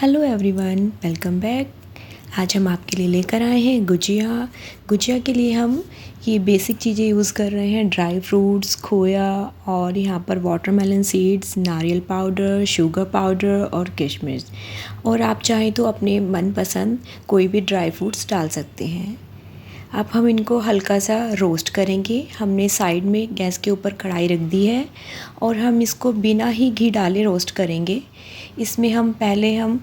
Hello everyone, welcome back. आज हम आपके लिए लेकर आए हैं गुजिया। गुजिया के लिए हम ये बेसिक चीज़ें यूज़ कर रहे हैं, ड्राई फ्रूट्स, खोया और यहाँ पर वाटरमेलन सीड्स, नारियल पाउडर, शुगर पाउडर और किशमिश। और आप चाहें तो अपने मनपसंद कोई भी ड्राई फ्रूट्स डाल सकते हैं। अब हम इनको हल्का सा रोस्ट करेंगे। हमने साइड में गैस के ऊपर कढ़ाई रख दी है और हम इसको बिना ही घी डाले रोस्ट करेंगे। इसमें हम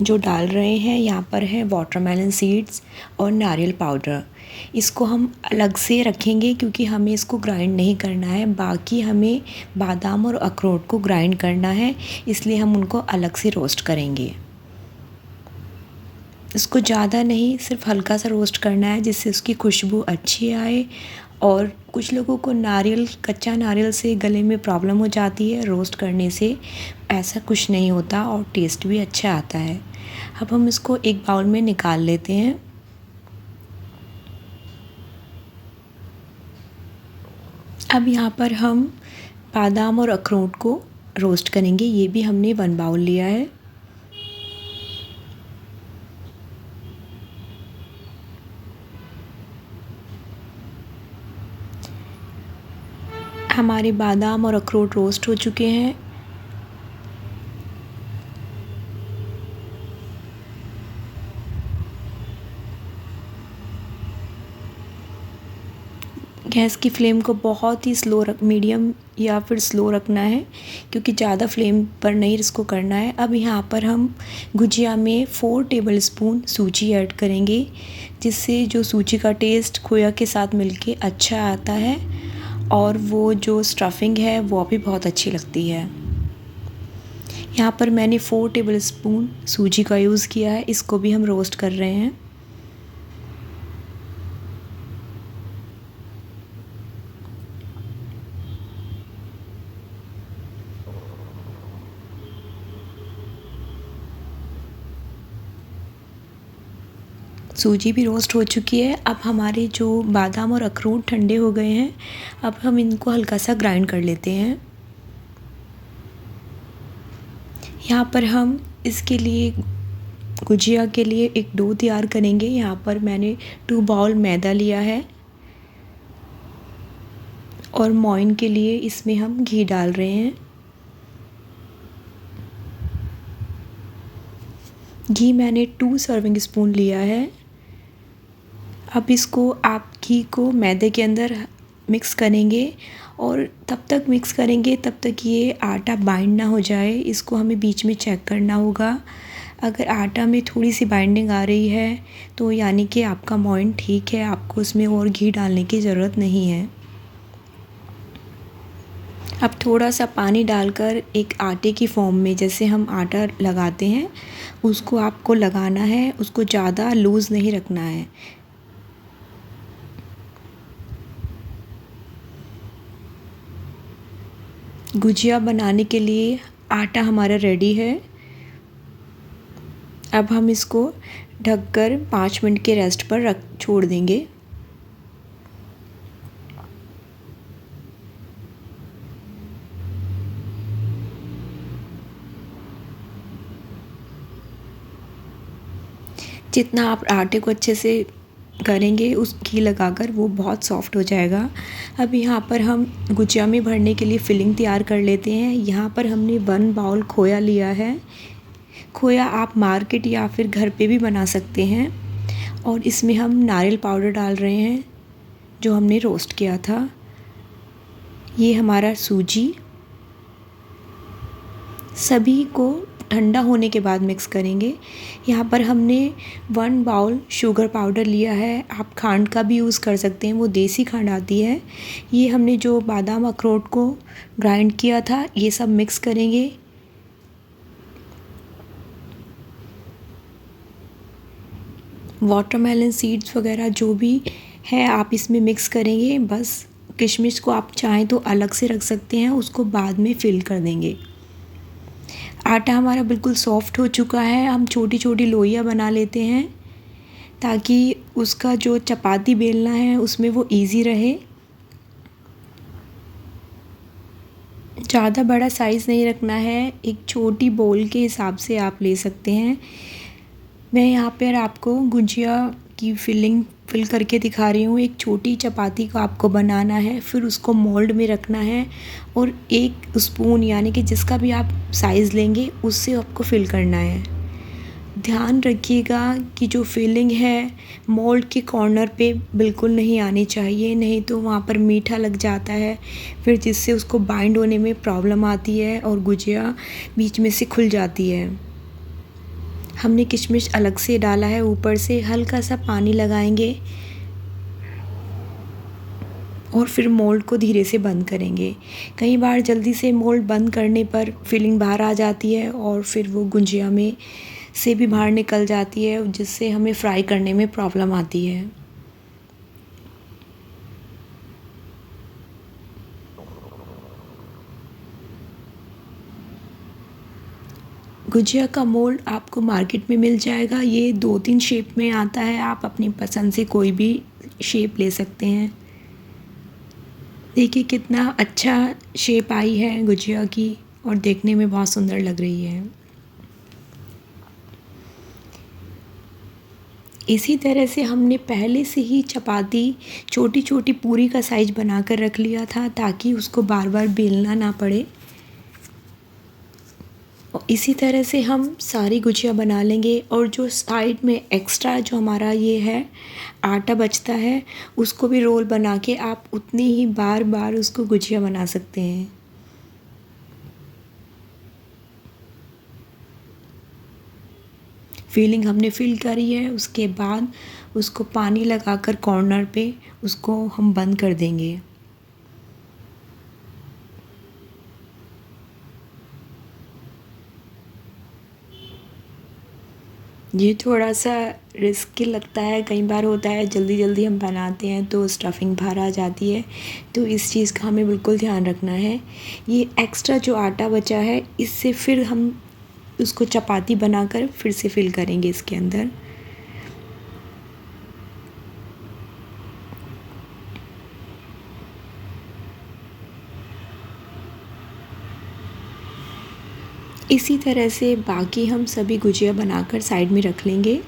जो डाल रहे हैं यहाँ पर है वाटरमेलन सीड्स और नारियल पाउडर। इसको हम अलग से रखेंगे क्योंकि हमें इसको ग्राइंड नहीं करना है। बाकी हमें बादाम और अखरोट को ग्राइंड करना है, इसलिए हम उनको अलग से रोस्ट करेंगे। इसको ज़्यादा नहीं, सिर्फ हल्का सा रोस्ट करना है जिससे उसकी खुशबू अच्छी आए। और कुछ लोगों को कच्चा नारियल से गले में प्रॉब्लम हो जाती है, रोस्ट करने से ऐसा कुछ नहीं होता और टेस्ट भी अच्छा आता है। अब हम इसको एक बाउल में निकाल लेते हैं। अब यहाँ पर हम बादाम और अखरोट को रोस्ट करेंगे। ये भी हमने 1 बाउल लिया है। हमारे बादाम और अखरोट रोस्ट हो चुके हैं। गैस की फ्लेम को बहुत ही मीडियम या फिर स्लो रखना है क्योंकि ज़्यादा फ्लेम पर नहीं इसको करना है। अब यहाँ पर हम गुजिया में 4 टेबलस्पून सूजी ऐड करेंगे, जिससे जो सूजी का टेस्ट खोया के साथ मिलके अच्छा आता है और वो जो स्टफिंग है वो भी बहुत अच्छी लगती है। यहाँ पर मैंने 4 टेबलस्पून सूजी का यूज़ किया है। इसको भी हम रोस्ट कर रहे हैं। सूजी भी रोस्ट हो चुकी है। अब हमारे जो बादाम और अखरोट ठंडे हो गए हैं। अब हम इनको हल्का सा ग्राइंड कर लेते हैं। यहाँ पर हम इसके लिए गुजिया के लिए एक डो तैयार करेंगे। यहाँ पर मैंने 2 बाउल मैदा लिया है और मोइन के लिए इसमें हम घी डाल रहे हैं। घी मैंने 2 सर्विंग स्पून लिया है। अब इसको आप घी को मैदे के अंदर मिक्स करेंगे और तब तक मिक्स करेंगे तब तक ये आटा बाइंड ना हो जाए। इसको हमें बीच में चेक करना होगा। अगर आटा में थोड़ी सी बाइंडिंग आ रही है तो यानी कि आपका मोइन ठीक है, आपको उसमें और घी डालने की ज़रूरत नहीं है। अब थोड़ा सा पानी डालकर एक आटे की फॉर्म में, जैसे हम आटा लगाते हैं उसको आपको लगाना है। उसको ज़्यादा लूज़ नहीं रखना है। गुजिया बनाने के लिए आटा हमारा रेडी है। अब हम इसको ढककर 5 मिनट के रेस्ट पर छोड़ देंगे। जितना आप आटे को अच्छे से करेंगे उस घी लगाकर वो बहुत सॉफ्ट हो जाएगा। अब यहाँ पर हम गुजिया में भरने के लिए फिलिंग तैयार कर लेते हैं। यहाँ पर हमने 1 बाउल खोया लिया है। खोया आप मार्केट या फिर घर पे भी बना सकते हैं। और इसमें हम नारियल पाउडर डाल रहे हैं जो हमने रोस्ट किया था। ये हमारा सूजी, सभी को ठंडा होने के बाद मिक्स करेंगे। यहाँ पर हमने 1 बाउल शुगर पाउडर लिया है। आप खांड का भी यूज़ कर सकते हैं, वो देसी खांड आती है। ये हमने जो बादाम अखरोट को ग्राइंड किया था ये सब मिक्स करेंगे। वाटरमेलन सीड्स वगैरह जो भी है आप इसमें मिक्स करेंगे। बस किशमिश को आप चाहें तो अलग से रख सकते हैं, उसको बाद में फिल कर देंगे। आटा हमारा बिल्कुल सॉफ्ट हो चुका है। हम छोटी छोटी लोइयाँ बना लेते हैं ताकि उसका जो चपाती बेलना है उसमें वो इजी रहे। ज़्यादा बड़ा साइज़ नहीं रखना है, एक छोटी बोल के हिसाब से आप ले सकते हैं। मैं यहाँ पर आपको गुजिया की फिल करके दिखा रही हूँ। एक छोटी चपाती को आपको बनाना है, फिर उसको मोल्ड में रखना है और एक स्पून यानी कि जिसका भी आप साइज़ लेंगे उससे आपको फिल करना है। ध्यान रखिएगा कि जो फिलिंग है मोल्ड के कॉर्नर पे बिल्कुल नहीं आनी चाहिए, नहीं तो वहाँ पर मीठा लग जाता है, फिर जिससे उसको बाइंड होने में प्रॉब्लम आती है और गुजिया बीच में से खुल जाती है। हमने किशमिश अलग से डाला है, ऊपर से हल्का सा पानी लगाएंगे और फिर मोल्ड को धीरे से बंद करेंगे। कई बार जल्दी से मोल्ड बंद करने पर फिलिंग बाहर आ जाती है और फिर वो गुजिया में से भी बाहर निकल जाती है, जिससे हमें फ्राई करने में प्रॉब्लम आती है। गुजिया का मोल्ड आपको मार्केट में मिल जाएगा। ये 2-3 शेप में आता है, आप अपनी पसंद से कोई भी शेप ले सकते हैं। देखिए कितना अच्छा शेप आई है गुजिया की और देखने में बहुत सुंदर लग रही है। इसी तरह से हमने पहले से ही चपाती छोटी छोटी पूरी का साइज बनाकर रख लिया था, ताकि उसको बार बार बेलना ना पड़े। और इसी तरह से हम सारी गुजिया बना लेंगे और जो साइड में एक्स्ट्रा जो हमारा ये है आटा बचता है, उसको भी रोल बना के आप उतनी ही बार बार उसको गुजिया बना सकते हैं। फिलिंग हमने फिल करी है, उसके बाद उसको पानी लगाकर कॉर्नर पे उसको हम बंद कर देंगे। ये थोड़ा सा रिस्की लगता है, कई बार होता है जल्दी जल्दी हम बनाते हैं तो स्टफिंग बाहर आ जाती है, तो इस चीज़ का हमें बिल्कुल ध्यान रखना है। ये एक्स्ट्रा जो आटा बचा है इससे फिर हम उसको चपाती बनाकर फिर से फिल करेंगे इसके अंदर। इसी तरह से बाकी हम सभी गुजिया बनाकर साइड में रख लेंगे।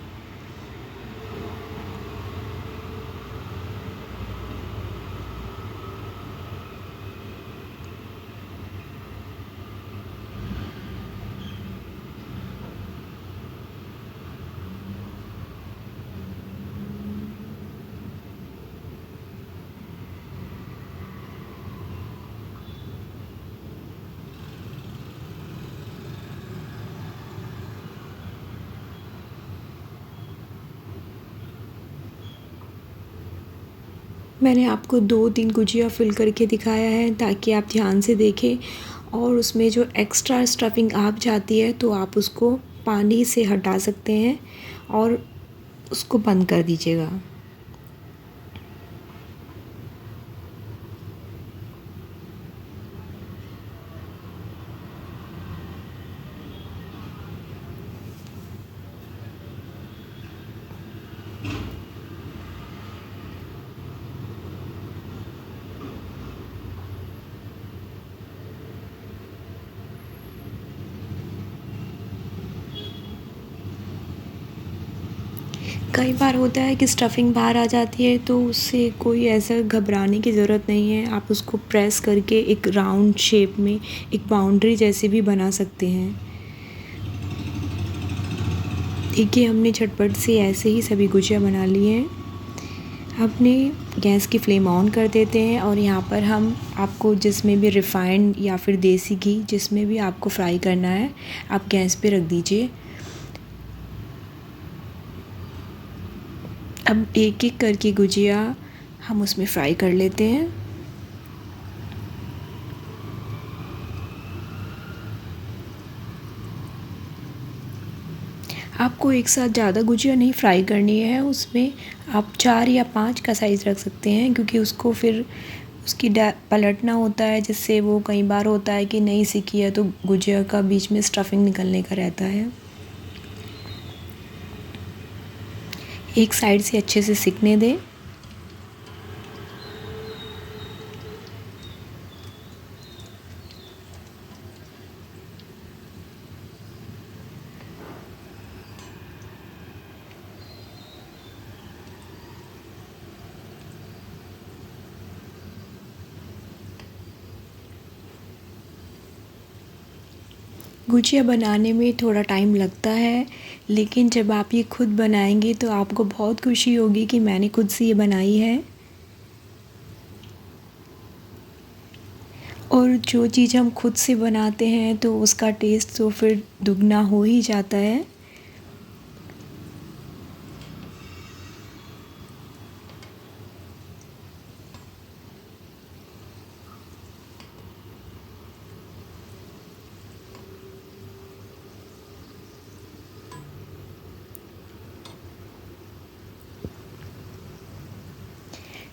मैंने आपको 2-3 गुजिया फिल करके दिखाया है ताकि आप ध्यान से देखें, और उसमें जो एक्स्ट्रा स्टफिंग आ जाती है तो आप उसको पानी से हटा सकते हैं और उसको बंद कर दीजिएगा। कई बार होता है कि स्टफिंग बाहर आ जाती है, तो उससे कोई ऐसा घबराने की ज़रूरत नहीं है। आप उसको प्रेस करके एक राउंड शेप में एक बाउंड्री जैसे भी बना सकते हैं। देखिए हमने झटपट से ऐसे ही सभी गुजिया बना ली हैं। अपने गैस की फ्लेम ऑन कर देते हैं और यहाँ पर हम आपको जिसमें भी रिफ़ाइंड या फिर देसी घी जिसमें भी आपको फ्राई करना है आप गैस पे रख दीजिए। अब एक एक करके गुजिया हम उसमें फ्राई कर लेते हैं। आपको एक साथ ज़्यादा गुजिया नहीं फ्राई करनी है, उसमें आप 4 या 5 का साइज़ रख सकते हैं, क्योंकि उसको फिर उसकी पलटना होता है, जिससे वो कई बार होता है कि नहीं सिकी है तो गुजिया का बीच में स्टफिंग निकलने का रहता है। एक साइड से अच्छे से सिकने दें। गुजिया बनाने में थोड़ा टाइम लगता है, लेकिन जब आप ये खुद बनाएंगे तो आपको बहुत खुशी होगी कि मैंने खुद से ये बनाई है। और जो चीज़ हम खुद से बनाते हैं तो उसका टेस्ट तो फिर दुगना हो ही जाता है।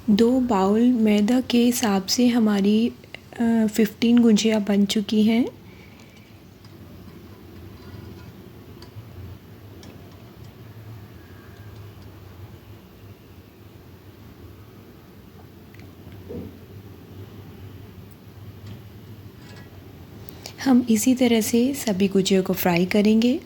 दो बाउल मैदा के हिसाब से हमारी 15 गुजिया बन चुकी हैं। हम इसी तरह से सभी गुजिया को फ्राई करेंगे।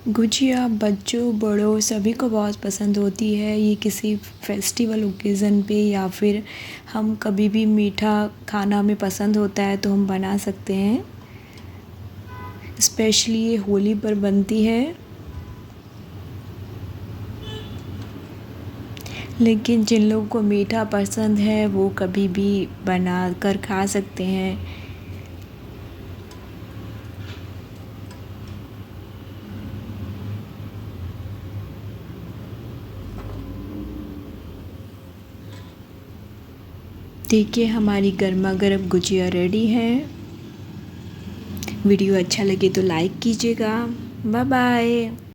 गुजिया बच्चों बड़ों सभी को बहुत पसंद होती है। ये किसी फेस्टिवल ओकेज़न पे या फिर हम कभी भी मीठा खाना हमें पसंद होता है तो हम बना सकते हैं। स्पेशली ये होली पर बनती है, लेकिन जिन लोगों को मीठा पसंद है वो कभी भी बना कर खा सकते हैं। देखिए हमारी गर्मा गर्म गुजिया रेडी है। वीडियो अच्छा लगे तो लाइक कीजिएगा। Bye bye.